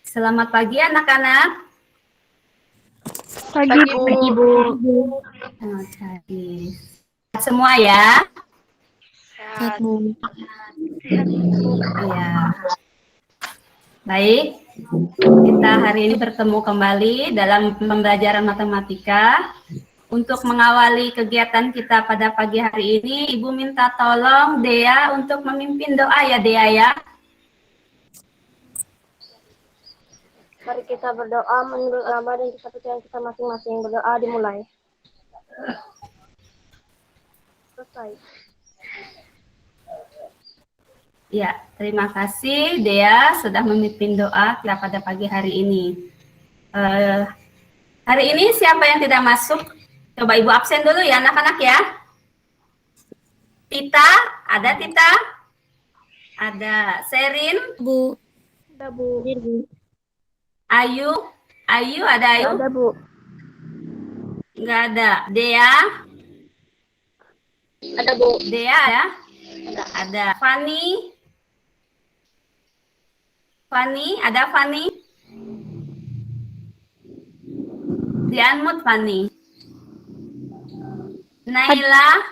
Selamat pagi anak-anak. Pagi, Bu. Selamat pagi. Semua ya. Sehat, Bu. Iya. Baik. Kita hari ini bertemu kembali dalam pembelajaran matematika. Untuk mengawali kegiatan kita pada pagi hari ini, Ibu minta tolong Dea untuk memimpin doa ya, Dea ya. Mari kita berdoa menurut agama dan kepercayaan kita masing-masing. Berdoa dimulai. Selesai. Ya, terima kasih Dea sudah memimpin doa kita pada pagi hari ini. Hari ini siapa yang tidak masuk? Coba Ibu absen dulu ya anak-anak ya. Tita, ada Tita? Ada Serin? Bu. Ada, Bu. Ayu? Ayu, ada Ayu? Ada, Bu. Nggak ada. Dea? Ada, Bu. Dea ya? Ada. Fani? Fani, ada Fani? Di-unmute Fani. Naila?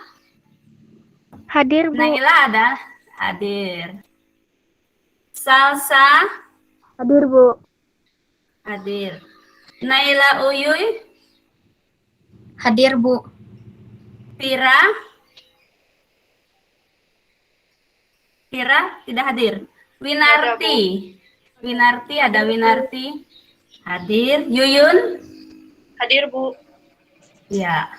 Hadir, Bu. Naila ada? Hadir. Salsa? Hadir, Bu. Hadir. Naila Uyuy? Hadir, Bu. Tira? Tira tidak hadir. Winarti? Winarti, ada Winarti? Hadir. Yuyun? Hadir, Bu. Ya.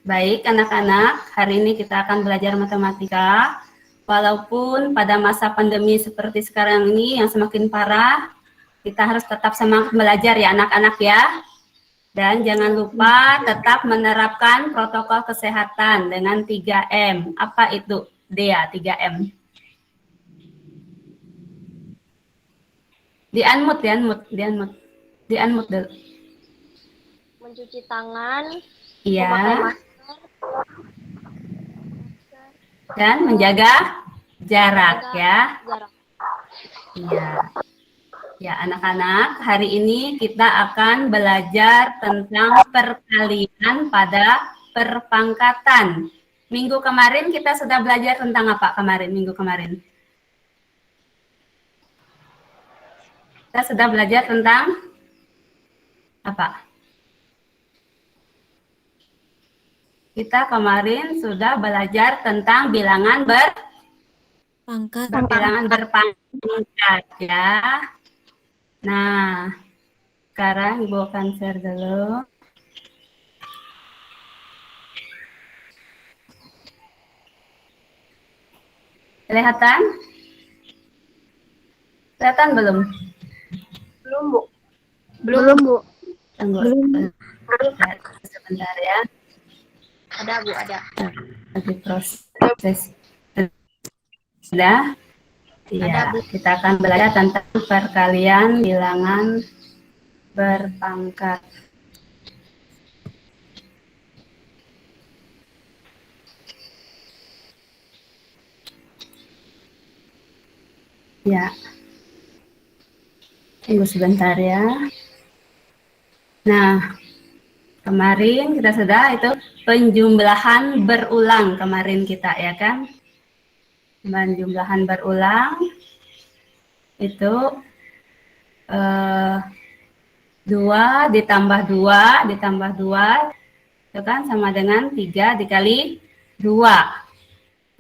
Baik anak-anak, hari ini kita akan belajar matematika. Walaupun pada masa pandemi seperti sekarang ini yang semakin parah, kita harus tetap semangat belajar ya anak-anak ya. Dan jangan lupa tetap menerapkan protokol kesehatan dengan 3M. Apa itu? Dea, 3M. Di-unmute dulu. Mencuci tangan. Iya. Memakai masker. Dan menjaga jarak ya. Jarak. Iya. Ya, anak-anak, hari ini kita akan belajar tentang perkalian pada perpangkatan. Minggu kemarin kita sudah belajar tentang apa kemarin? Minggu kemarin. Kita sudah belajar tentang apa? Kita kemarin sudah belajar tentang bilangan bilangan berpangkat ya. Nah, sekarang Ibu akan share dulu. Kelihatan? Kelihatan belum? Belum, Bu. Belum, Bu. Tunggu. Sebentar ya. Ada, Bu. Ada. Lagi proses. Sudah? Iya, kita akan belajar tentang perkalian bilangan berpangkat. Ya. Tunggu sebentar ya. Nah, kemarin kita sudah itu penjumlahan berulang kemarin kita ya kan? Penjumlahan berulang itu 2 ditambah 2 ditambah 2 itu kan sama dengan 3 dikali 2.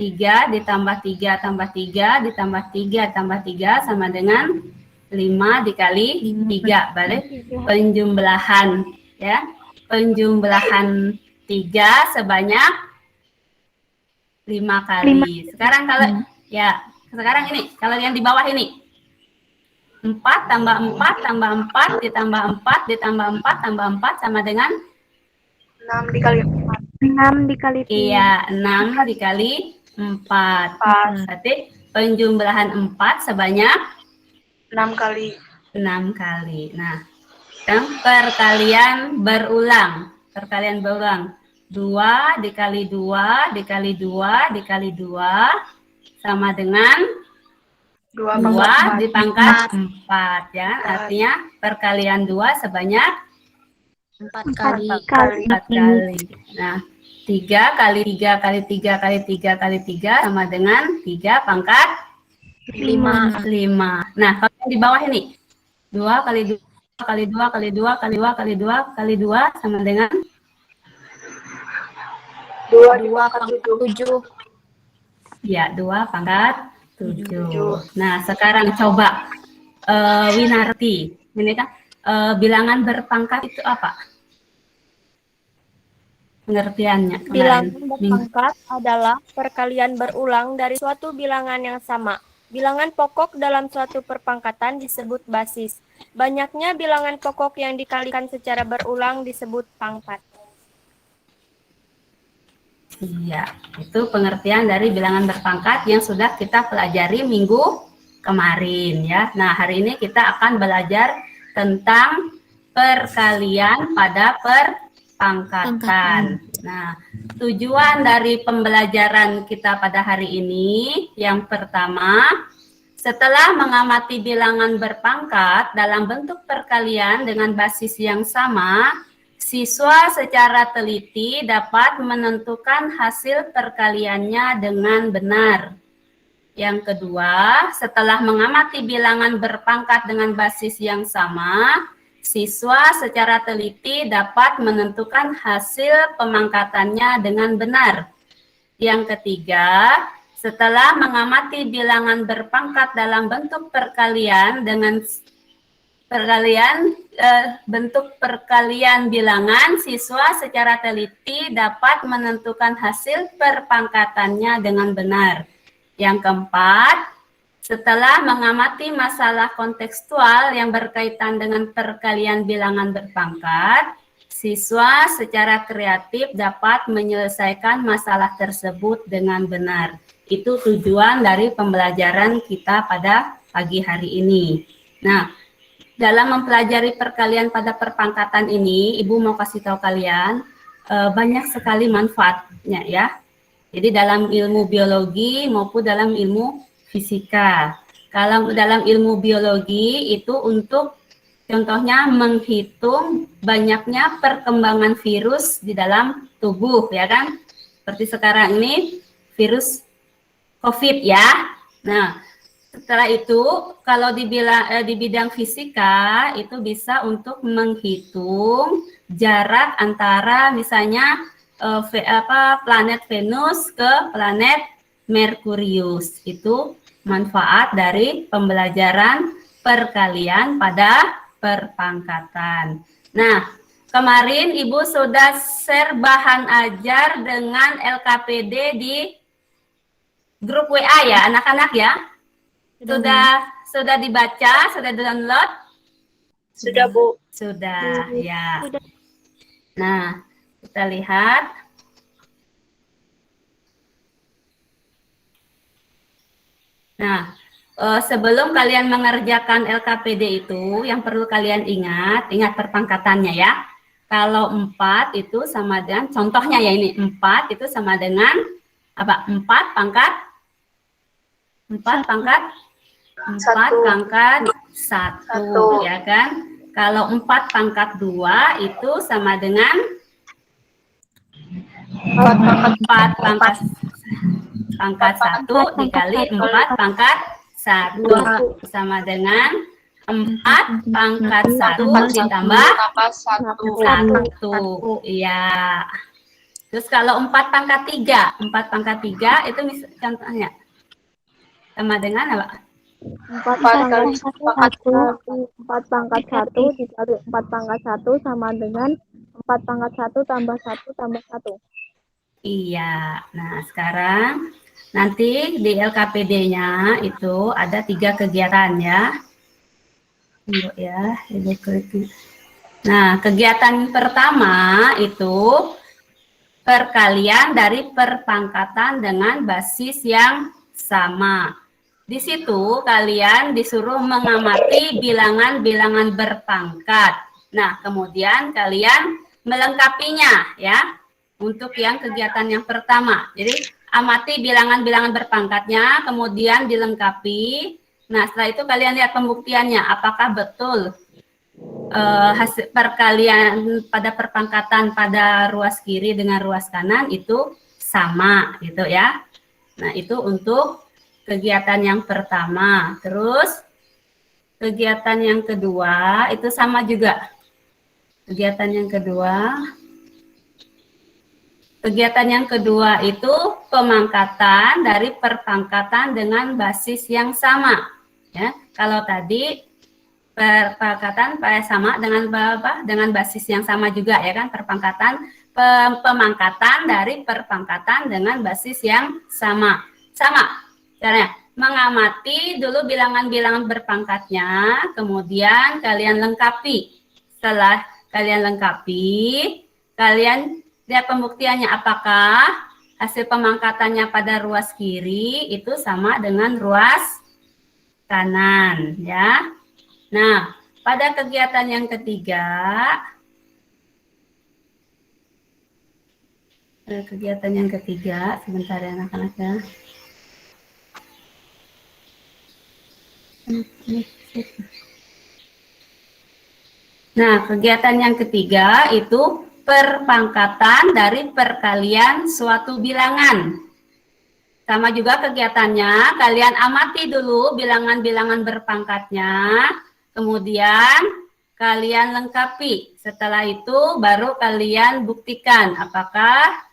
3 ditambah 3 tambah 3 ditambah 3 tambah 3 sama dengan 5 dikali 3. Balik penjumlahan ya. Penjumlahan 3 sebanyak 5 kali. Sekarang kalau ya, sekarang ini kalau yang di bawah ini 4 tambah 4 tambah 4 ditambah 4 ditambah 4 tambah 4 sama dengan 6 dikali 4. 6 dikali 3. Iya, 6 dikali 4. Berarti penjumlahan 4 sebanyak 6 kali. 6 kali. Nah, yang perkalian berulang. Perkalian berulang. 2 dikali 2 dikali 2 dikali 2 sama dengan 2 2 dipangkat 4 ya. Artinya perkalian 2 sebanyak 4 kali. 4 kali. Nah, 3 kali 3 kali 3 kali 3 kali 3 sama dengan 3 pangkat 5. 5. Nah, kalau yang di bawah ini 2 kali 2 kali 2 kali 2 kali 2 kali 2 kali 2 sama dengan 2 pangkat 7. ya 2 pangkat 7. Nah, sekarang coba Winarti. Ini kan bilangan berpangkat itu apa? Pengertiannya kemarin. Bilangan berpangkat adalah perkalian berulang dari suatu bilangan yang sama. Bilangan pokok dalam suatu perpangkatan disebut basis. Banyaknya bilangan pokok yang dikalikan secara berulang disebut pangkat. Iya, itu pengertian dari bilangan berpangkat yang sudah kita pelajari minggu kemarin ya. Nah, hari ini kita akan belajar tentang perkalian pada perpangkatan. Nah, tujuan dari pembelajaran kita pada hari ini yang pertama, setelah mengamati bilangan berpangkat dalam bentuk perkalian dengan basis yang sama, siswa secara teliti dapat menentukan hasil perkaliannya dengan benar. Yang kedua, setelah mengamati bilangan berpangkat dengan basis yang sama, siswa secara teliti dapat menentukan hasil pemangkatannya dengan benar. Yang ketiga, setelah mengamati bilangan berpangkat dalam bentuk perkalian dengan bentuk perkalian bilangan, siswa secara teliti dapat menentukan hasil perpangkatannya dengan benar. Yang keempat, setelah mengamati masalah kontekstual yang berkaitan dengan perkalian bilangan berpangkat, siswa secara kreatif dapat menyelesaikan masalah tersebut dengan benar. Itu tujuan dari pembelajaran kita pada pagi hari ini. Nah, dalam mempelajari perkalian pada perpangkatan ini, Ibu mau kasih tahu kalian banyak sekali manfaatnya ya. Jadi dalam ilmu biologi maupun dalam ilmu fisika. Kalau dalam ilmu biologi itu untuk contohnya menghitung banyaknya perkembangan virus di dalam tubuh ya kan. Seperti sekarang ini virus COVID ya. Nah, setelah itu, kalau di bidang fisika, itu bisa untuk menghitung jarak antara misalnya planet Venus ke planet Merkurius. Itu manfaat dari pembelajaran perkalian pada perpangkatan. Nah, kemarin Ibu sudah share bahan ajar dengan LKPD di grup WA ya, anak-anak ya? Sudah dibaca, sudah download? Sudah, Bu. Sudah, ya. Nah, kita lihat. Nah, sebelum kalian mengerjakan LKPD itu, yang perlu kalian ingat perpangkatannya ya. Kalau 4 itu sama dengan, contohnya ya ini, 4 itu sama dengan, apa? 4 pangkat 1 ya kan. Kalau 4 pangkat 2 itu sama dengan 4 pangkat 1 dikali 4 pangkat 1 sama dengan 4 pangkat 1 ditambah 1. Iya. Terus kalau 4 pangkat 3 itu contohnya sama dengan apa? 4 pangkat 1 dikali 4 pangkat 1 sama dengan 4 pangkat 1 tambah 1 tambah 1. Iya. Nah, sekarang nanti di LKPD-nya itu ada 3 kegiatan ya. Ibu klik. Nah, kegiatan pertama itu perkalian dari perpangkatan dengan basis yang sama. Di situ kalian disuruh mengamati bilangan-bilangan berpangkat. Nah, kemudian kalian melengkapinya ya. Untuk yang kegiatan yang pertama. Jadi, amati bilangan-bilangan berpangkatnya, kemudian dilengkapi Nah, setelah itu kalian lihat pembuktiannya, apakah betul hasil perkalian pada perpangkatan pada ruas kiri dengan ruas kanan itu sama gitu ya. Nah, itu untuk kegiatan yang pertama. Terus kegiatan yang kedua itu sama juga. Kegiatan yang kedua itu pemangkatan dari perpangkatan dengan basis yang sama. Ya, kalau tadi perpangkatan sama dengan apa? Dengan basis yang sama juga ya kan, pemangkatan dari perpangkatan dengan basis yang sama. Sama caranya. Mengamati dulu bilangan-bilangan berpangkatnya, kemudian kalian lengkapi. Setelah kalian lengkapi, kalian lihat pembuktiannya apakah hasil pemangkatannya pada ruas kiri itu sama dengan ruas kanan ya. Nah, pada kegiatan yang ketiga, sebentar ya anak-anak ya. Nah, kegiatan yang ketiga itu perpangkatan dari perkalian suatu bilangan. Sama juga kegiatannya, kalian amati dulu bilangan-bilangan berpangkatnya, kemudian kalian lengkapi. Setelah itu baru kalian buktikan apakah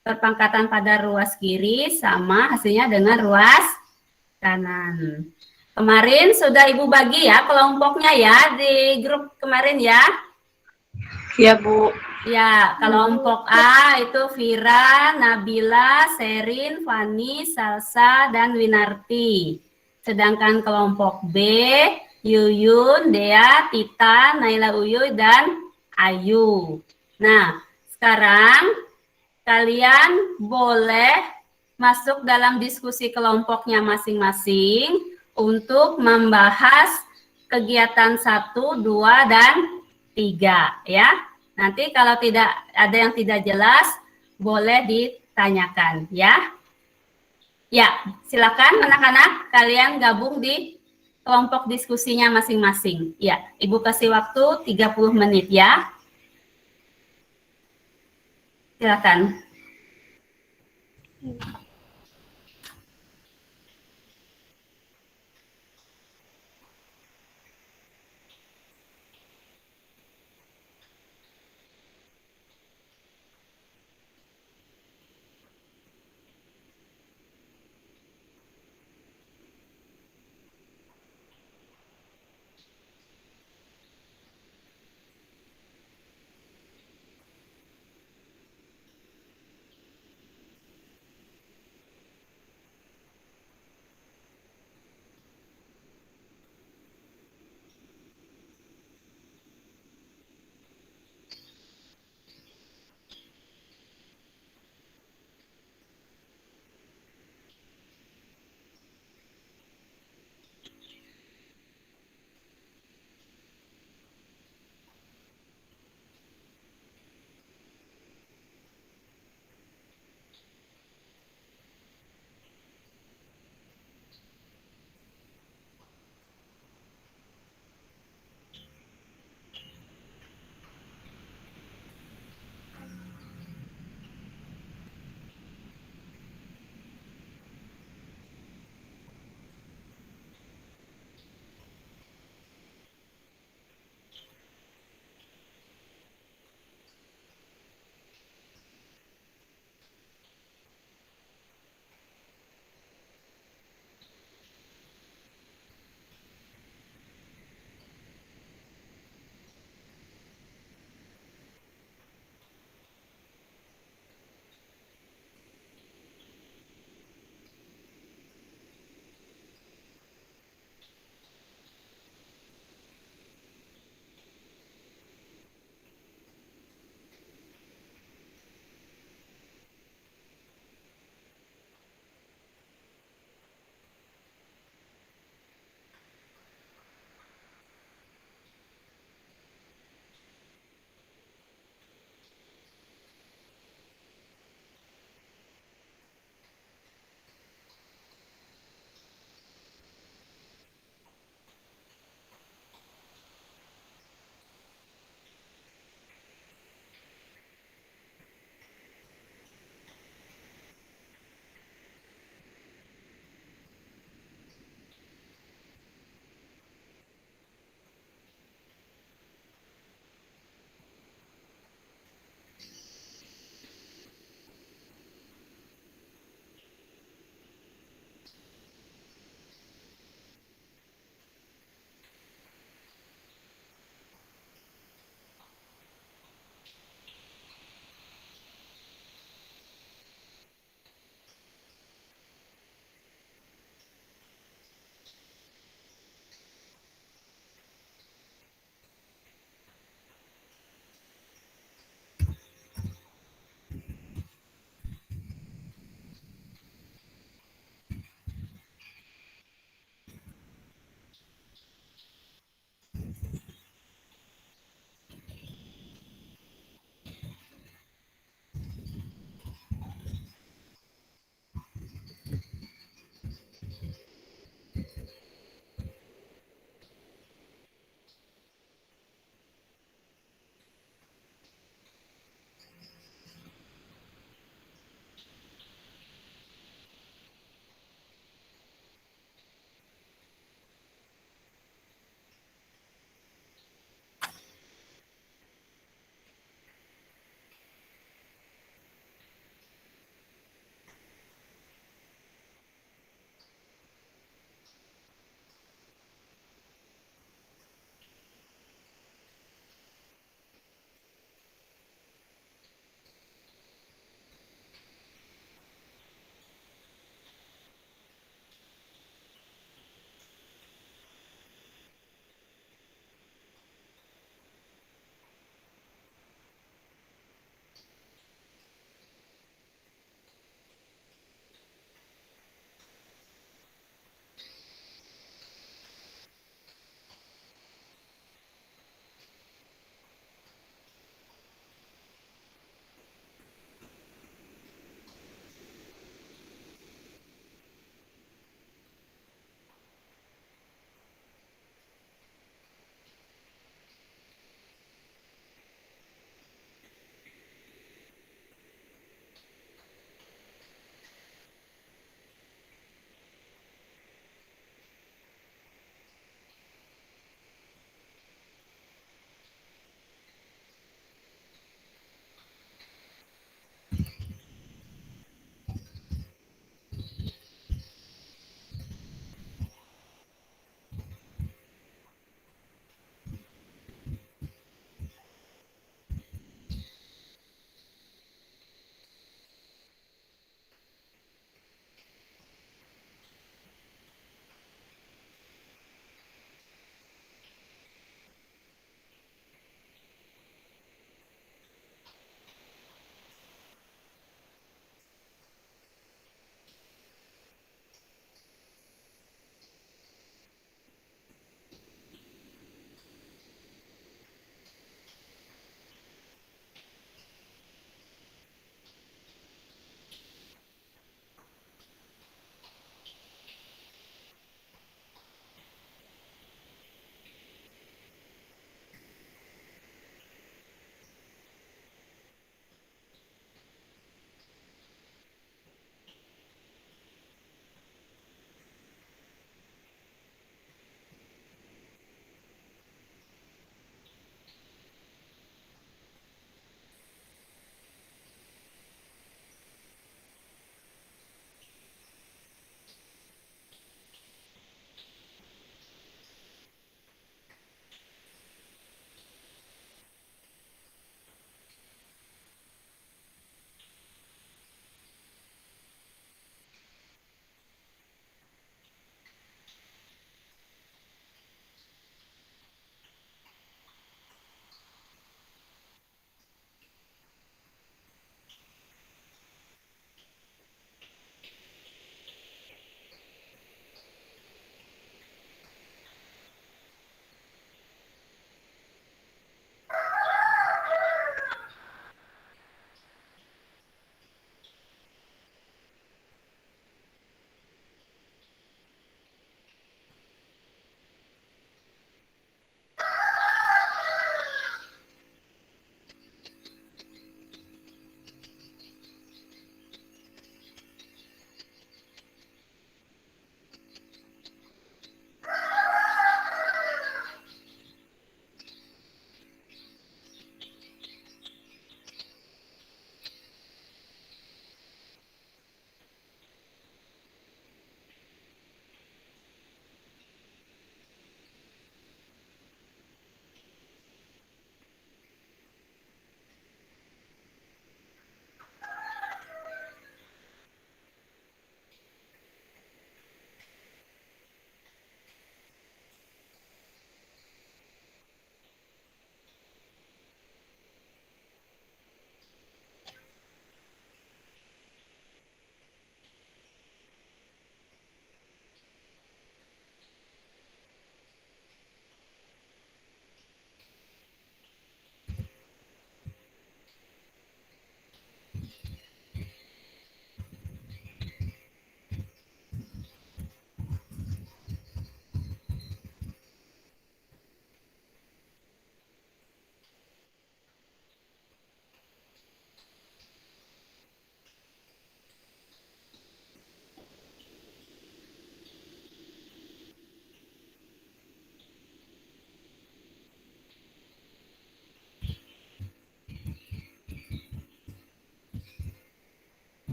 perpangkatan pada ruas kiri sama hasilnya dengan ruas kanan. Kemarin sudah Ibu bagi ya kelompoknya ya di grup kemarin ya. Iya, Bu. Ya, kelompok A itu Vira, Nabila, Serin, Fani, Salsa, dan Winarti. Sedangkan kelompok B, Yuyun, Dea, Tita, Naila Uyuy, dan Ayu. Nah, sekarang kalian boleh masuk dalam diskusi kelompoknya masing-masing untuk membahas kegiatan 1, 2, dan 3 ya. Nanti kalau tidak ada yang tidak jelas, boleh ditanyakan ya. Ya, silakan anak-anak kalian gabung di kelompok diskusinya masing-masing. Ya, Ibu kasih waktu 30 menit ya. Silakan.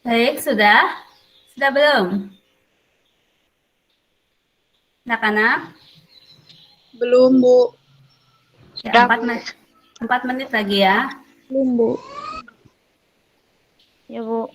Baik, sudah? Sudah belum? Anak-anak? Belum, Bu. Ya, Sudah, 4 Bu. menit, 4 menit lagi ya. Belum, Bu. Ya, Bu.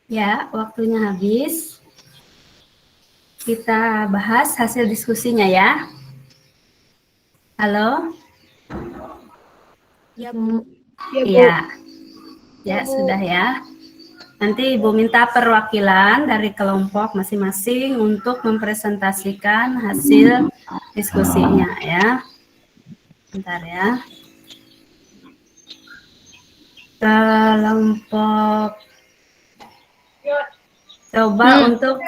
Ya, waktunya habis. Kita bahas hasil diskusinya ya. Halo? Ya, Bu. Ya, Bu. Iya, Ya, ya Bu. sudah ya. Nanti Ibu minta perwakilan dari kelompok masing-masing untuk mempresentasikan hasil diskusinya ya. Bentar ya. Kelompok coba untuk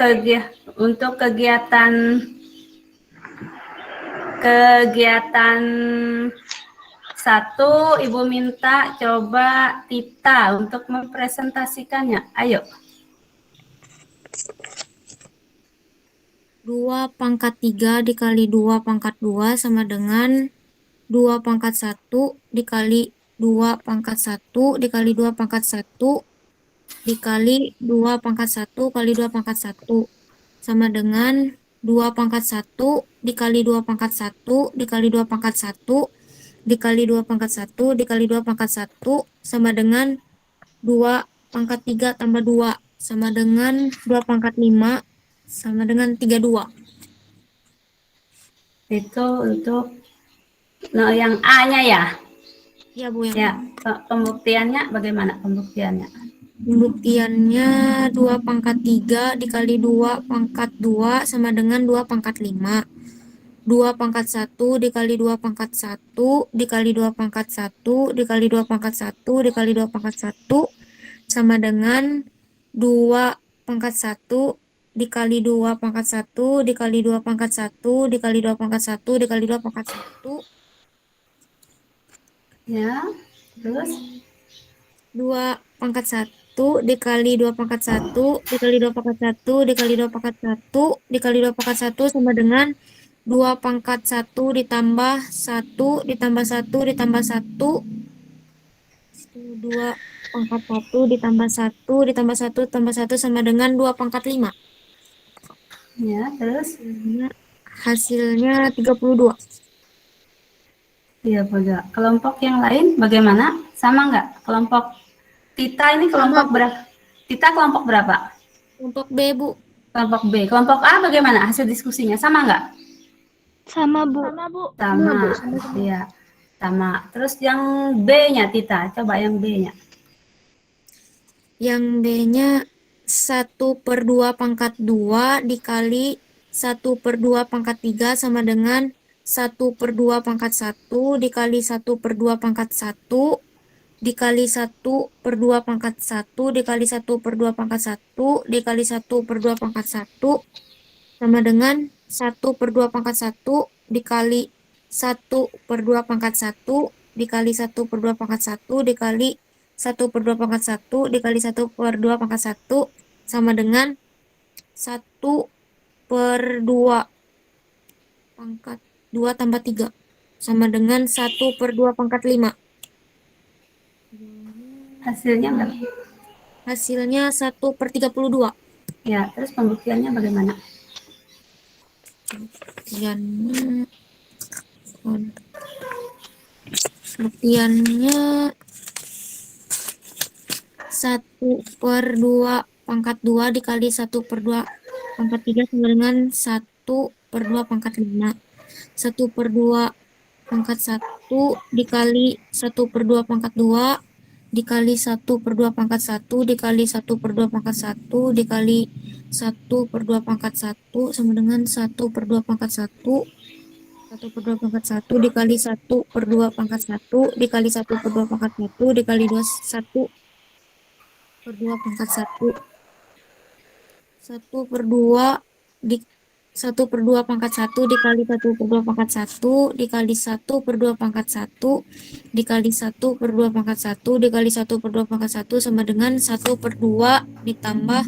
kegiatan satu, Ibu minta coba Tita untuk mempresentasikannya. Ayo. 2 × 3 dikali 2 × 2 sama dengan 2 × 1 dikali 2 × 1 dikali 2 × 1 dikali 2 × 1 kali 2 × 1 sama dengan 2 × 1 dikali 2 × 1 dikali 2 × 1 dikali 2 × 1 dikali 2 × 1 sama dengan 2 pangkat 3 tambah 2 sama dengan 2 pangkat 5 sama dengan 32. Itu untuk yang A-nya ya. Ya, Bu, yang Ya, pembuktiannya bagaimana pembuktiannya? pembuktiannya 2 pangkat 3 dikali 2 pangkat 2 sama dengan 2 pangkat 5. 2 pangkat 1 dikali 2 pangkat 1 dikali 2 pangkat 1 dikali 2 pangkat 1 dikali 2 pangkat 1 sama dengan 2 pangkat 1 dikali 2 pangkat 1 dikali 2 pangkat 1 dikali 2 pangkat 1 dikali 2 pangkat 1. Ya, terus 2 pangkat 1 dikali 2 pangkat 1 dikali 2 pangkat 1 dikali 2 pangkat 1 dikali 2 pangkat 1 sama dengan 2 pangkat 1 ditambah 1 ditambah 1 ditambah 1. 2 pangkat 1 ditambah 1 ditambah 1 tambah 1 sama dengan 2 pangkat 5. ya, terus Hasilnya 32. iya, Boga. Kelompok yang lain bagaimana? Sama nggak? Kelompok Tita ini kelompok berapa? Tita kelompok berapa? Untuk B, Bu. Kelompok B. Kelompok A bagaimana hasil diskusinya? Sama nggak? Sama, Bu. Sama. Iya, sama. Terus yang B-nya Tita, coba yang B-nya. Yang B-nya 1/2 pangkat 2 dikali 1/2 pangkat 3 sama dengan 1/2 pangkat 1 dikali 1/2 pangkat 1 dikali 1/2 pangkat 1 dikali 1/2 pangkat 1 dikali 1/2 pangkat 1 sama dengan 1/2 pangkat 1 dikali 1/2 pangkat 1 dikali 1/2 pangkat 1 dikali 1/2 pangkat 1 dikali 1/2 pangkat 1 sama dengan 1/2 pangkat 2 tambah 3 sama dengan 1/2 pangkat 5. Hasilnya berapa? Hasilnya 1/32. Ya, terus pembuktiannya bagaimana? Pembuktiannya 1/2 pangkat 2 dikali 1/2 pangkat 3 sama dengan 1/2 pangkat 5. 1/2 pangkat 1 dikali 1/2 pangkat 2 dikali 1/2 pangkat 1 dikali 1/2 pangkat 1 dikali 1/2 pangkat 1 sama dengan 1/2 pangkat 1. 1/2 pangkat 1 dikali 1/2 pangkat 1 dikali 1/2 pangkat 1 dikali 1/2 pangkat 1. 1/2 di 1/2 pangkat 1 dikali 1/2 pangkat 1 dikali 1/2 pangkat 1 dikali 1/2 pangkat 1 dikali 1/2 pangkat 1 sama dengan 1/2 ditambah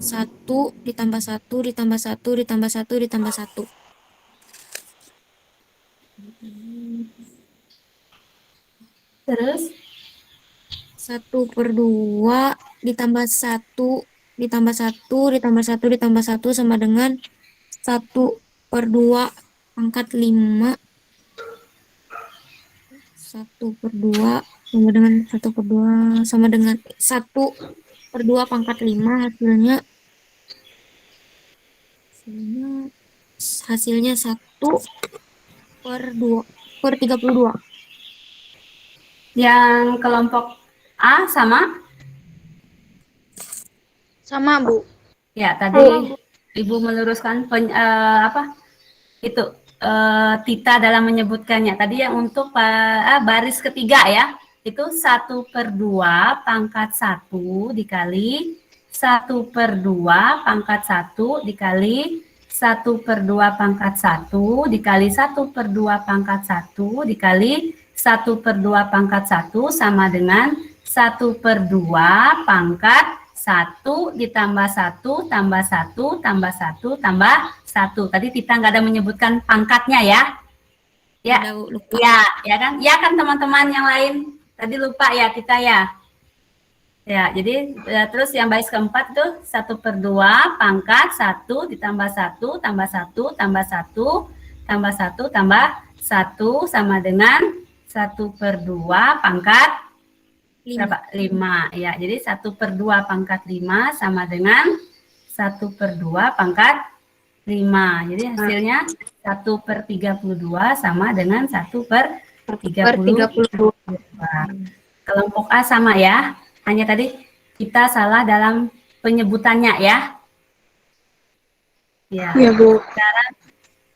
1 ditambah 1 ditambah 1 ditambah 1 ditambah 1. Terus 1/2 ditambah 1 ditambah 1 ditambah 1 ditambah 1 sama dengan 1/2 pangkat 5. 1/2 sama dengan 1/2 sama dengan 1/2 pangkat 5 hasilnya 1/32. yang kelompok A sama? Sama, Bu. Ya, tadi Ibu meluruskan itu Tita dalam menyebutkannya. Tadi yang untuk baris ketiga ya, itu 1/2 pangkat 1 dikali 1/2 pangkat 1 dikali 1/2 pangkat 1 dikali 1/2 pangkat 1 dikali 1/2 pangkat 1 sama dengan 1/2 pangkat 1 ditambah 1 tambah 1 tambah 1 tambah 1. Tadi Tita nggak ada menyebutkan pangkatnya ya. Ya, Lupa. ya kan? Ya kan teman-teman yang lain. Tadi lupa ya Tita ya. Ya, jadi terus yang baris keempat tuh 1/2 pangkat 1 ditambah 1 tambah 1 tambah 1 tambah 1 tambah 1 sama dengan 1/2 pangkat berapa? 5. Ya, jadi 1/2 pangkat 5 sama dengan 1/2 pangkat 5. Jadi hasilnya 1/32 sama dengan 1/32. Kelompok A sama ya. Hanya tadi kita salah dalam penyebutannya ya. Ya. Iya, Bu. Sekarang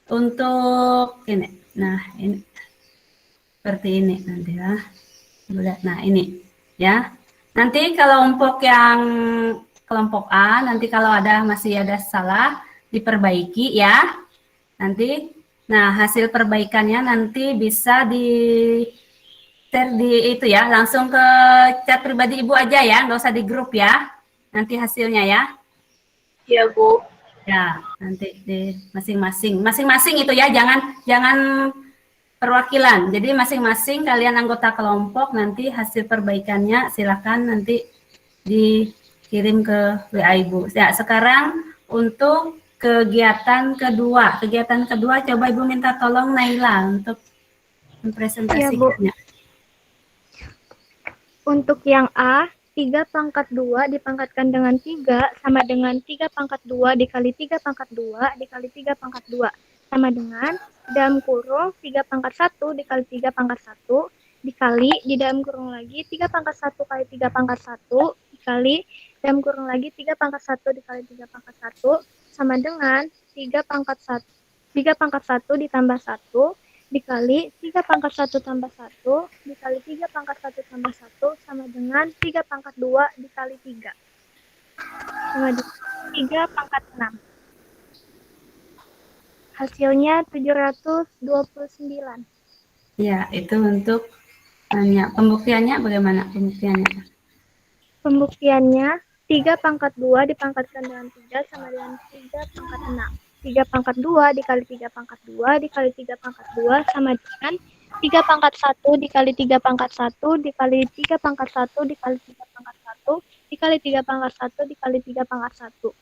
untuk ini. Nah, ini seperti ini nanti ya. Nah, ini ya. Nanti kelompok A nanti kalau masih ada salah diperbaiki ya. Nanti hasil perbaikannya nanti bisa share di itu ya, langsung ke chat pribadi Ibu aja ya, nggak usah di grup ya. Nanti hasilnya ya. Iya, Bu. Ya, nanti di masing-masing itu ya, jangan perwakilan. Jadi masing-masing kalian anggota kelompok nanti hasil perbaikannya silakan nanti dikirim ke WA Ibu. Ya, sekarang untuk kegiatan kedua coba Ibu minta tolong Naila untuk mempresentasikannya. Untuk yang A, 3 pangkat 2 dipangkatkan dengan 3 sama dengan 3 pangkat 2 dikali 3 pangkat 2 dikali 3 pangkat 2 sama dengan dalam kurung 3 pangkat 1 dikali 3 pangkat 1 dikali di dalam kurung lagi 3 pangkat 1 kali 3 pangkat 1 dikali dalam kurung lagi 3 pangkat 1 dikali 3 pangkat 1 sama dengan 3 pangkat 1 ditambah 1 dikali 3 pangkat 1 tambah 1 dikali 3 pangkat 1 tambah 1 sama dengan 3 pangkat 2 dikali 3 sama dengan 3 pangkat 6. Hasilnya 729. Ya, itu untuk pembuktiannya bagaimana pembuktiannya? Pembuktiannya 3 pangkat 2 dipangkatkan dengan 3 sama dengan 3 pangkat 6. 3 pangkat 2 dikali 3 pangkat 2 dikali 3 pangkat 2 sama dengan 3 pangkat 1 dikali 3 pangkat 1 dikali 3 pangkat 1 dikali 3 pangkat 1 dikali 3 pangkat 1 dikali 3 pangkat 1.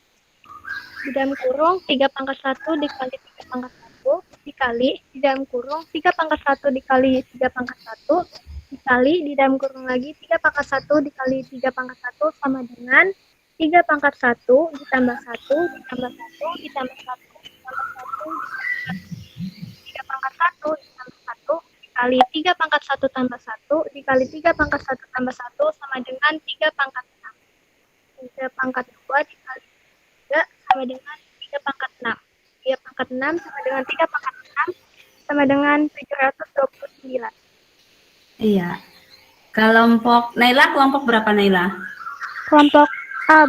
Di dalam kurung 3 pangkat 1 dikali 3 pangkat 1 dikali di dalam kurung 3 pangkat 1 dikali 3 pangkat 1 dikali di dalam kurung lagi 3 pangkat 1 dikali 3 pangkat 1 sama dengan 3 pangkat 1 ditambah 1 ditambah 1 ditambah 1 ditambah 1 3 pangkat 1 ditambah 1 dikali 3 pangkat 1 tambah 1 dikali 3 pangkat 1 tambah 1 sama dengan 3 pangkat 6. 3 pangkat 2 dikali 3 sama dengan 3 pangkat 6. 3 pangkat 6 sama dengan 3 pangkat 6 sama dengan 729. Iya. Kelompok Naila, kelompok berapa Naila? Kelompok A.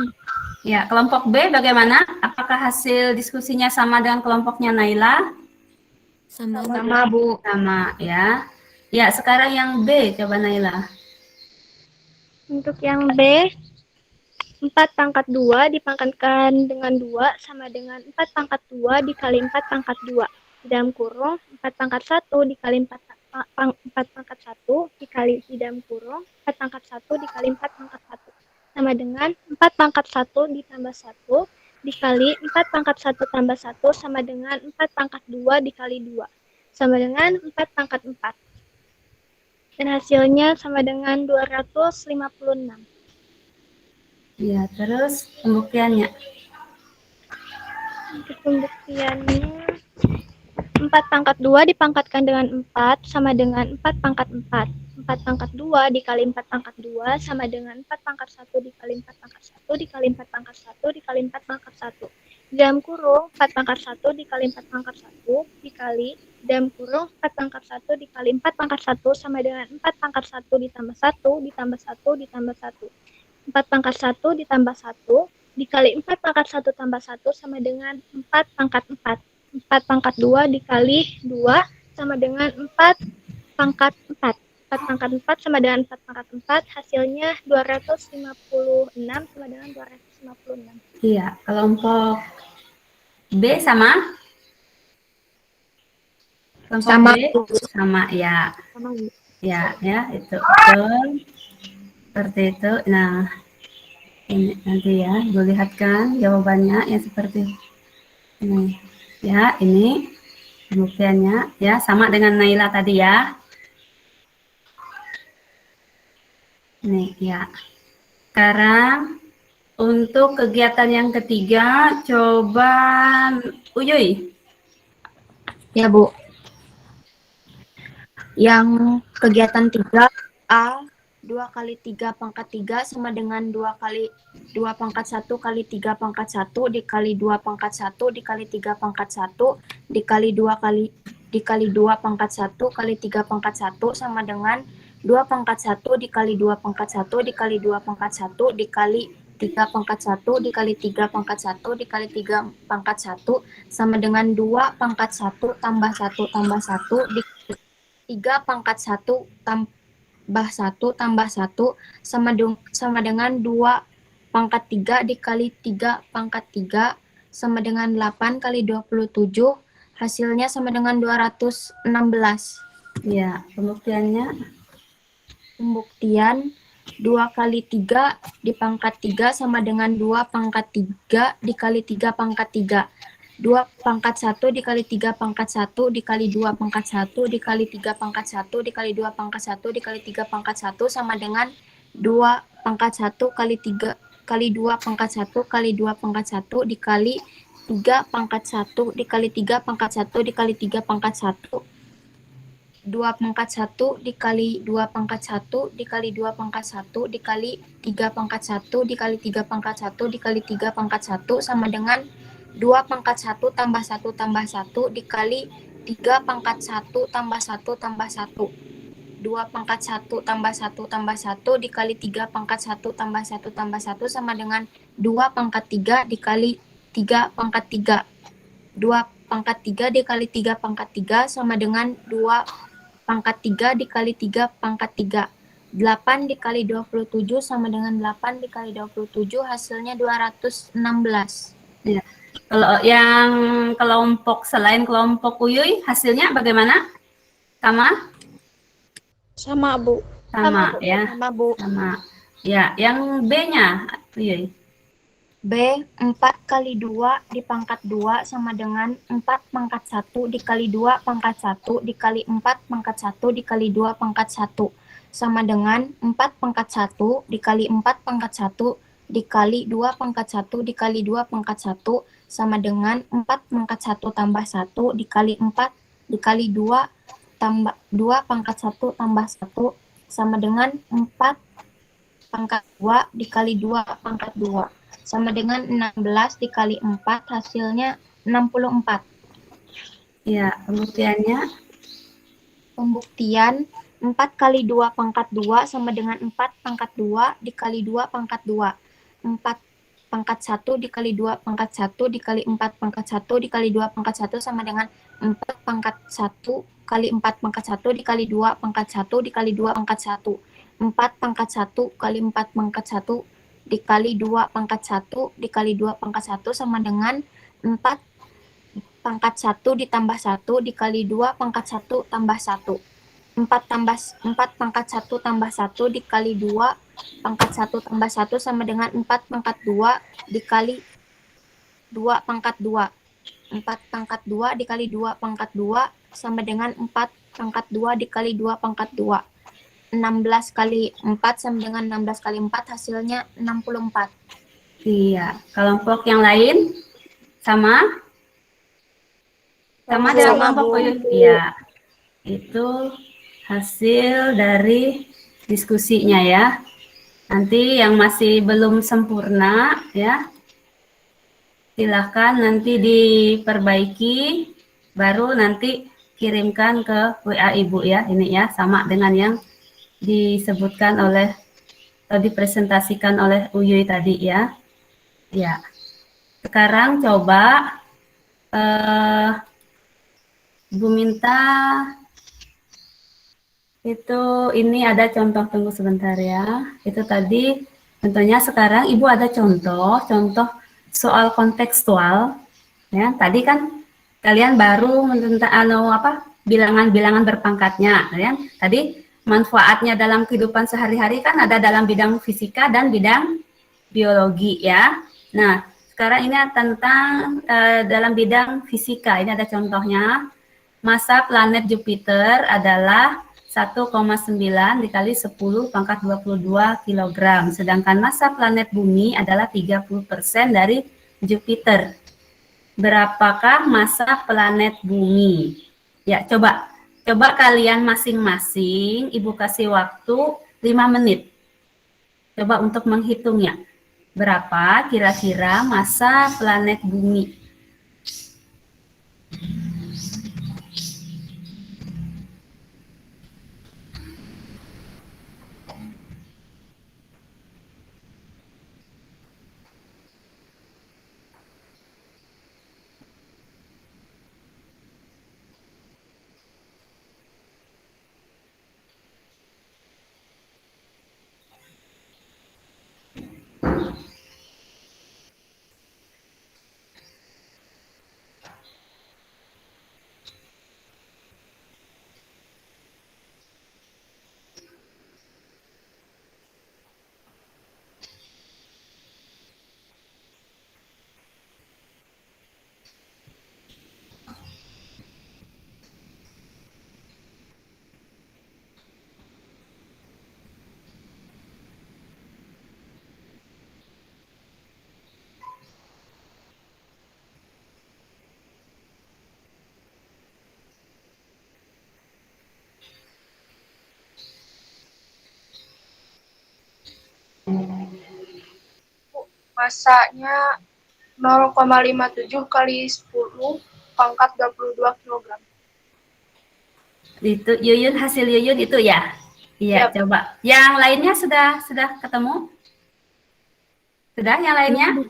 Ya, kelompok B bagaimana? Apakah hasil diskusinya sama dengan kelompoknya Naila? Sama, Bu. Sama ya. Ya, sekarang yang B coba Naila. Untuk yang B, 4 pangkat 2 dipangkatkan dengan 2 sama dengan 4 pangkat 2 dikali 4 pangkat 2. Di dalam kurung 4 pangkat 1 dikali 4 pangkat 1 dikali di dalam kurung 4 pangkat 1 dikali 4 pangkat 1. Sama dengan 4 pangkat 1 ditambah 1 dikali 4 pangkat 1 tambah 1 sama dengan 4 pangkat 2 dikali 2. Sama dengan 4 pangkat 4. Dan hasilnya sama dengan 256. Ya, terus pembuktiannya. Untuk pembuktiannya 4 pangkat 2 dipangkatkan dengan 4 sama dengan 4 pangkat 4. 4 pangkat 2 dikali 4 pangkat 2 sama dengan 4 pangkat 1 dikali 4 pangkat 1 dikali 4 pangkat 1 dikali 4 pangkat 1. Di dalam kurung 4 pangkat 1 dikali 4 pangkat 1 dikali dalam kurung 4 pangkat 1 dikali 4 pangkat 1 sama dengan 4 pangkat 1 ditambah 1 ditambah 1 ditambah 1. 4 pangkat 1 ditambah 1 dikali 4 pangkat 1 tambah 1 sama dengan 4 pangkat 4. 4 pangkat 2 dikali 2 sama dengan 4 pangkat 4. 4 pangkat 4 sama dengan 4 pangkat 4, hasilnya 256 sama dengan 256. Iya, kelompok B sama? Kelompok Sama. B sama ya. Sama Ya, itu betul. Seperti itu. Nah, ini nanti ya, gue lihatkan jawabannya yang seperti ini. Ya, ini pembuktiannya ya sama dengan Naila tadi ya. Nih ya. Sekarang untuk kegiatan yang ketiga, coba Uyuy. Ya, Bu. Yang kegiatan 3 A 2 kali 3 pangkat 3 sama dengan 2 kali 2 pangkat 1 kali 3 pangkat 1 dikali 2 pangkat 1 dikali 3 pangkat 1 dikali 2 pangkat 1 kali 3 pangkat 1 sama dengan 2 pangkat 1 dikali 2 pangkat 1 dikali 2 pangkat 1 dikali 3 pangkat 1 dikali 3 pangkat 1 dikali 3 pangkat 1 sama dengan 2 pangkat 1 tambah 1 tambah 1 dikali 3 pangkat 1 tambah 1 tambah 1 sama dengan 2 pangkat 3 dikali 3 pangkat 3 sama dengan 8 kali 27 hasilnya sama dengan 216. Ya, pembuktiannya. Pembuktian 2 kali 3 di pangkat 3 sama dengan 2 pangkat 3 dikali 3 pangkat 3. 2 pangkat 1 dikali 3 pangkat 1 dikali 2 pangkat 1 dikali 3 pangkat 1 dikali 2 pangkat 1 dikali 3 pangkat 1 sama dengan 2 pangkat 1 kali 3 kali 2 pangkat 1 kali 2 pangkat 1 dikali 3 pangkat 1 dikali 3 pangkat 1 dikali 3 pangkat 1 2 pangkat 1 dikali 2 pangkat 1 dikali 2 pangkat 1 dikali 3 pangkat 1 dikali 3 pangkat 1 dikali 3 pangkat 1 sama dengan 2 pangkat 1 tambah 1 tambah 1 dikali 3 pangkat 1 tambah 1 tambah 1. 2 pangkat 1 tambah 1 tambah 1 dikali 3 pangkat 1 tambah 1 tambah 1 sama dengan 2 pangkat 3 dikali 3 pangkat 3. 2 pangkat 3 dikali 3 pangkat 3 sama dengan 2 pangkat 3 dikali 3 pangkat 3. 8 dikali 27 sama dengan 8 dikali 27 hasilnya 216. Ya. Kalau yang kelompok selain kelompok Uyuy, hasilnya bagaimana? Sama? Sama, Bu. Sama, ya. Sama, Bu. Sama. Ya, yang B-nya, Uyuy. B 4 kali 2 di pangkat 2 sama dengan 4 pangkat 1 dikali 2 pangkat 1 dikali 4 pangkat 1 dikali 2 pangkat 1 sama dengan 4 pangkat 1 dikali 4 pangkat 1 dikali 2 pangkat 1 dikali 2 pangkat 1 sama dengan 4 pangkat 1 tambah 1 dikali 4 dikali 2 tambah 2 pangkat 1 tambah 1 sama dengan 4 pangkat 2 dikali 2 pangkat 2 sama dengan 16 dikali 4 hasilnya 64. Ya, pembuktiannya. Pembuktian 4 kali 2 pangkat 2 sama dengan 4 pangkat 2 dikali 2 pangkat 2. 4 pangkat 1 dikali 2 pangkat 1 dikali 4 pangkat 1 dikali 2 pangkat 1 sama dengan 4 pangkat 1 kali 4 pangkat 1 dikali 2 pangkat 1 dikali 2 pangkat 1. 4 pangkat 1 kali 4 pangkat 1 dikali 2 pangkat 1 dikali 2 pangkat 1 sama dengan 4 pangkat 1 ditambah 1 dikali 2 pangkat 1 tambah 1. 4 pangkat 1 tambah 1 dikali 2 pangkat 1 tambah 1 sama dengan 4 pangkat 2 dikali 2 pangkat 2. 4 pangkat 2 dikali 2 pangkat 2 sama dengan 4 pangkat 2 dikali 2 pangkat 2. 16 kali 4 sama dengan 16 kali 4 hasilnya 64. Iya, kelompok yang lain sama? Sama dengan kelompok Uyuy? Iya, itu hasil dari diskusinya ya. Nanti yang masih belum sempurna ya, silahkan nanti diperbaiki, baru nanti kirimkan ke WA Ibu ya, ini ya, sama dengan yang disebutkan oleh atau dipresentasikan oleh Uyuy tadi ya. Ya. Sekarang coba Ibu minta itu ini ada contoh, tunggu sebentar ya. Itu tadi contohnya, sekarang Ibu ada contoh soal kontekstual ya. Tadi kan kalian baru tentang bilangan-bilangan berpangkatnya ya. Tadi manfaatnya dalam kehidupan sehari-hari kan ada dalam bidang fisika dan bidang biologi ya. Nah, sekarang ini tentang dalam bidang fisika. Ini ada contohnya. Massa planet Jupiter adalah 1,9 dikali 10 pangkat 22 kg. Sedangkan massa planet bumi adalah 30% dari Jupiter. Berapakah massa planet bumi? Ya, coba kalian masing-masing, Ibu kasih waktu 5 menit. Coba untuk menghitungnya. Berapa kira-kira massa planet bumi? Masanya 0,57 kali 10 pangkat 22 kg. Itu Yuyun, hasil Yuyun itu ya? Iya, Yap. coba. Yang lainnya sudah ketemu? Sudah yang lainnya?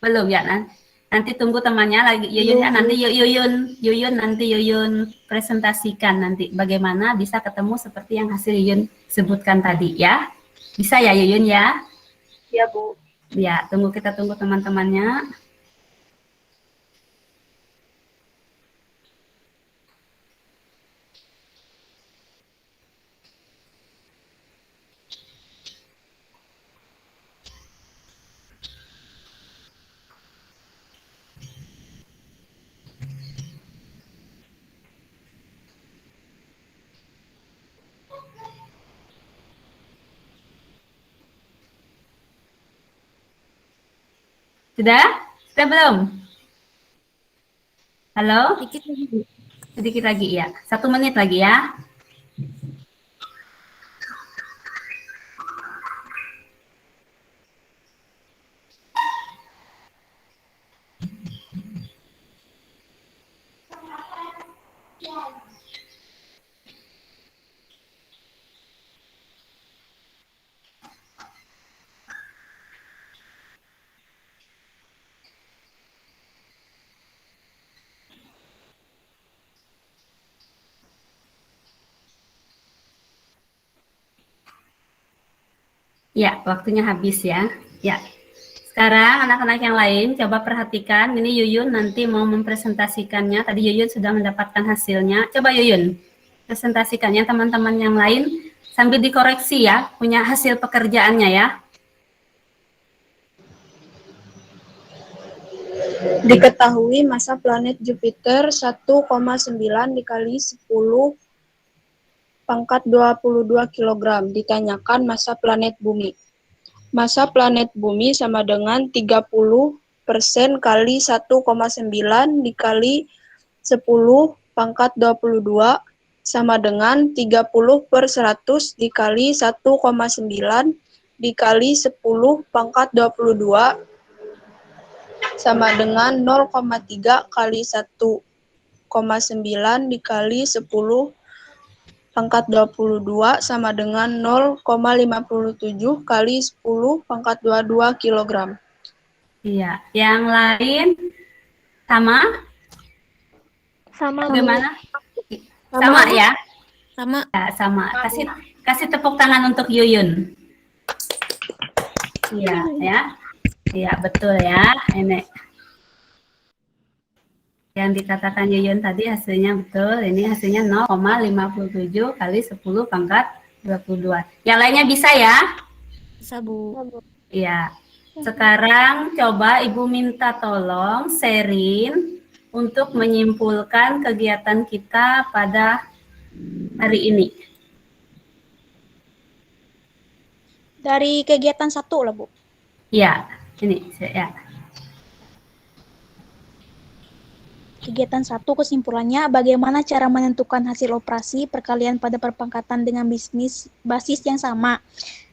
Belum ya, nanti tunggu temannya lagi Yuyun ya. Nanti Yuyun presentasikan nanti bagaimana bisa ketemu seperti yang hasil Yuyun sebutkan tadi ya. Bisa ya Yuyun ya? Ya, Bu. Ya, kita tunggu teman-temannya. Sudah? Sudah belum? Halo? Sedikit lagi, Bu. Sedikit lagi ya. 1 menit lagi ya. Ya, waktunya habis ya. Ya. Sekarang anak-anak yang lain coba perhatikan. Ini Yuyun nanti mau mempresentasikannya. Tadi Yuyun sudah mendapatkan hasilnya. Coba Yuyun presentasikannya teman-teman yang lain sambil dikoreksi ya, punya hasil pekerjaannya ya. Diketahui massa planet Jupiter 1,9 dikali 10 pangkat 22 kg. Ditanyakan massa planet bumi. Massa planet bumi sama dengan 30% kali 1,9 dikali 10 pangkat 22 sama dengan 30/100 dikali 1,9 dikali 10 pangkat 22 sama dengan 0,3 kali 1,9 dikali 10 pangkat 22 sama dengan 0,57 kali 10 pangkat 22 kg. Iya, yang lain sama? Sama, Bu. Bagaimana? Sama, Sama Bu. ya? Sama. Ya, sama. Kasih tepuk tangan untuk Yuyun. Iya, ya. Iya, betul ya. Ini yang dikatakan Yuyun tadi hasilnya betul. Ini hasilnya 0,57 kali 10 pangkat 22. Yang lainnya bisa ya? Bisa, Bu. Iya. Sekarang coba Ibu minta tolong Sherin untuk menyimpulkan kegiatan kita pada hari ini. Dari kegiatan 1 lah, Bu. Ya, ini ya. Kegiatan 1 kesimpulannya, bagaimana cara menentukan hasil operasi perkalian pada perpangkatan dengan basis yang sama.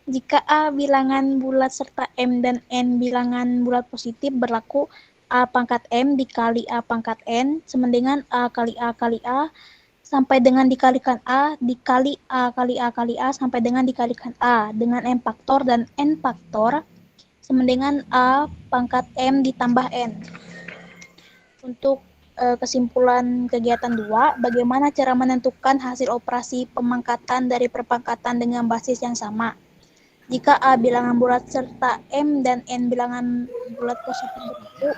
Jika A bilangan bulat serta M dan N bilangan bulat positif, berlaku A pangkat M dikali A pangkat N sama dengan A kali A kali A sampai dengan dikalikan A dikali A kali A kali A sampai dengan dikalikan A dengan M faktor dan N faktor sama dengan A pangkat M ditambah N. Untuk kesimpulan kegiatan 2, bagaimana cara menentukan hasil operasi pemangkatan dari perpangkatan dengan basis yang sama. Jika A bilangan bulat serta M dan N bilangan bulat positif berlaku,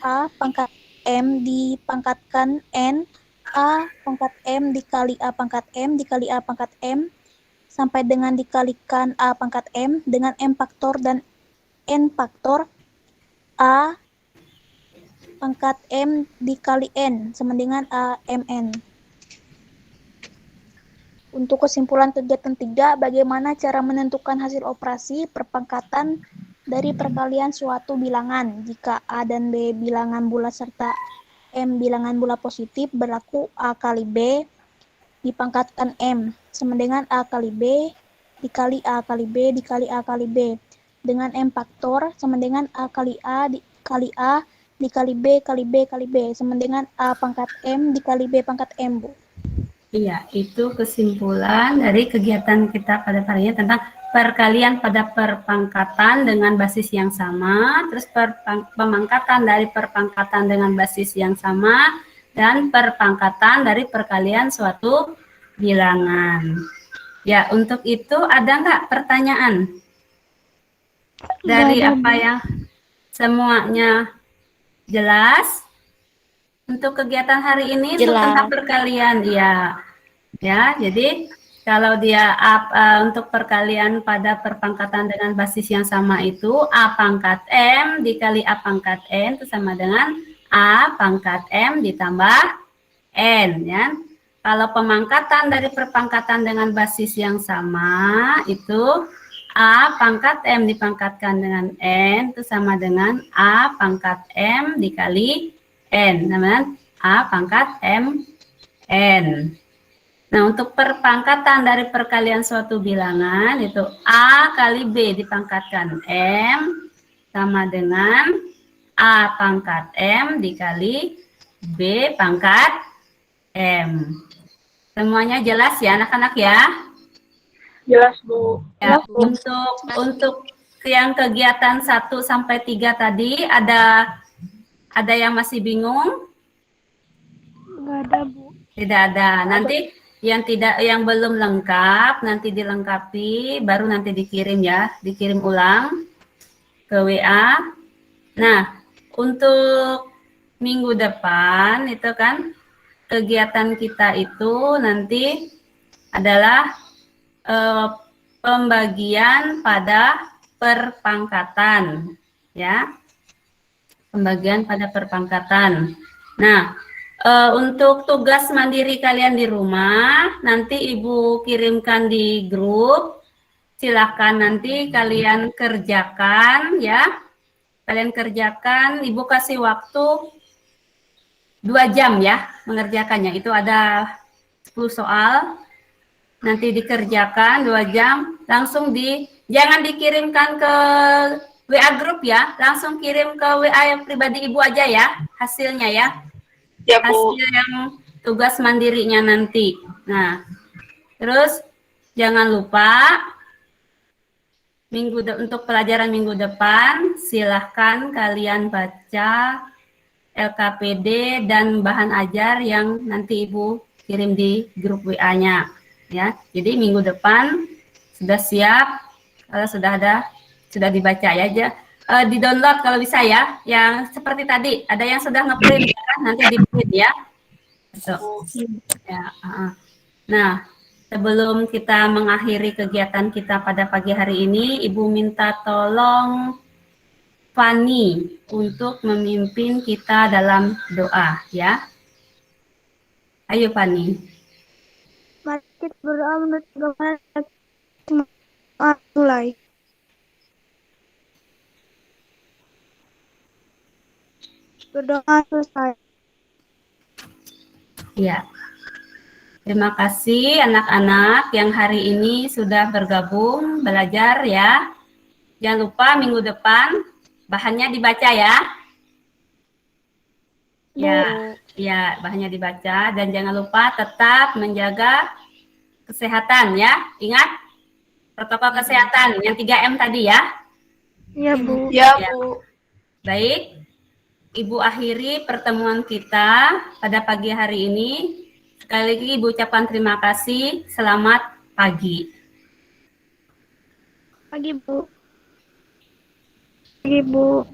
A pangkat M dipangkatkan N, A pangkat M dikali A pangkat M dikali A pangkat M, sampai dengan dikalikan A pangkat M dengan M faktor dan N faktor, A pangkat M dikali N sama dengan AMN. Untuk kesimpulan kegiatan 3, bagaimana cara menentukan hasil operasi perpangkatan dari perkalian suatu bilangan. Jika A dan B bilangan bulat serta M bilangan bulat positif, berlaku A kali B dipangkatkan M sama dengan A kali B dikali A kali B dikali A kali B dengan M faktor sama dengan A kali A dikali A dikali B kali B kali B sama dengan A pangkat M dikali B pangkat M, Bu. Iya, itu kesimpulan dari kegiatan kita pada hari ini tentang perkalian pada perpangkatan dengan basis yang sama, terus pemangkatan dari perpangkatan dengan basis yang sama, dan perpangkatan dari perkalian suatu bilangan. Ya, untuk itu ada nggak pertanyaan? Dari apa yang semuanya jelas? Untuk kegiatan hari ini untuk tentang perkalian, ya. Jadi kalau dia untuk perkalian pada perpangkatan dengan basis yang sama itu A pangkat M dikali A pangkat N itu sama dengan A pangkat M ditambah N, ya. Kalau pemangkatan dari perpangkatan dengan basis yang sama itu A pangkat M dipangkatkan dengan N itu sama dengan A pangkat M dikali N, namanya A pangkat M N. Nah, untuk perpangkatan dari perkalian suatu bilangan itu A kali B dipangkatkan M sama dengan A pangkat M dikali B pangkat M. Semuanya jelas ya anak-anak ya? Jelas, Bu. Ya, untuk yang kegiatan 1 sampai 3 tadi ada yang masih bingung? Enggak ada, Bu. Tidak ada. Nanti yang belum lengkap nanti dilengkapi, baru nanti dikirim ya, dikirim ulang ke WA. Nah, untuk minggu depan itu kan kegiatan kita itu nanti adalah pembagian pada perpangkatan, ya. Pembagian pada perpangkatan. Nah, untuk tugas mandiri kalian di rumah, nanti Ibu kirimkan di grup. Silakan nanti kalian kerjakan, ya. Kalian kerjakan, Ibu kasih waktu 2 jam ya mengerjakannya. Itu ada 10 soal. Nanti dikerjakan 2 jam, langsung jangan dikirimkan ke WA grup ya, langsung kirim ke WA yang pribadi Ibu aja ya, hasilnya ya. Ya, Bu. Hasil yang tugas mandirinya nanti. Nah, terus jangan lupa untuk pelajaran minggu depan, silahkan kalian baca LKPD dan bahan ajar yang nanti Ibu kirim di grup WA-nya. Ya, jadi minggu depan sudah siap, kalau sudah dibaca ya aja, di download kalau bisa ya, yang seperti tadi ada yang sudah ngeprint ya, nanti di print ya. Ya, nah sebelum kita mengakhiri kegiatan kita pada pagi hari ini, Ibu minta tolong Fani untuk memimpin kita dalam doa ya. Ayo Fani. Mari kita berdoa menurut agama mulai. Berdoa selesai. Ya. Terima kasih anak-anak yang hari ini sudah bergabung belajar ya. Jangan lupa minggu depan bahannya dibaca ya. Ya, bahannya dibaca dan jangan lupa tetap menjaga kesehatan ya. Ingat protokol kesehatan yang 3M tadi ya. Iya, Bu. Ya, Ya. Bu. Baik, Ibu akhiri pertemuan kita pada pagi hari ini. Sekali lagi Ibu ucapkan terima kasih. Selamat pagi. Pagi, Bu. Pagi, Bu.